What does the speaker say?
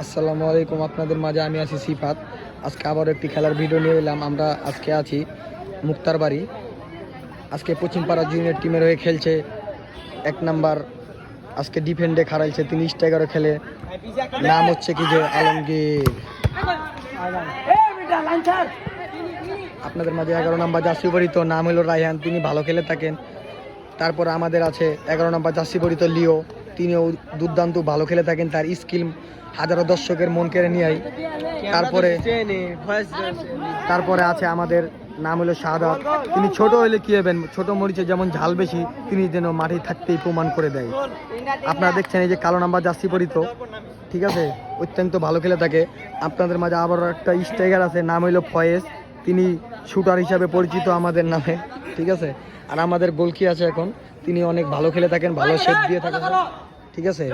আসসালামু আলাইকুম। আপনাদের মাঝে আমি আছি সিফাত। আজকে আবার একটি খেলার ভিডিও নিয়ে এলাম। আমরা আজকে আছি মুক্তারবাড়ি। আজকে পশ্চিমপাড়া জুনিয়র টিমের হয়ে খেলছে এক নাম্বার। আজকে ডিফেন্ডে খারাইছে, তিনি স্ট্রাইকারও খেলে। নাম হচ্ছে কি যে আলমগীর। আপনাদের মাঝে 11 নাম্বার জার্সি পরিত নাম হলো রায়হান, তিনি ভালো খেলে থাকেন। তারপর আমাদের আছে 11 নাম্বার জার্সি পরিত লিও, তিনিও দুর্দান্ত ভালো খেলে থাকেন। তার স্কিল হাজারো দর্শকের মন কেড়ে নিয়ে। তারপরে আছে আমাদের নাম হলো শাহাদাত, তিনি ছোট হলে কি হবেন, ছোট মরিচে যেমন ঝাল বেশি, তিনি যেন মাঠে থাকতেই প্রমাণ করে দেয়। আপনারা দেখছেন এই যে কালো নাম্বার জার্সি পরিত, ঠিক আছে, অত্যন্ত ভালো খেলে থাকে। আপনাদের মাঝে আবার একটা স্ট্রাইকার আছে, নাম হইল ফয়েজ, তিনি শুটার হিসাবে পরিচিত আমাদের নামে, ঠিক আছে। আর আমাদের গোলকি আছে এখন, তিনি অনেক ভালো খেলে থাকেন, ভালো শেপ দিয়ে থাকেন, ঠিক আছে।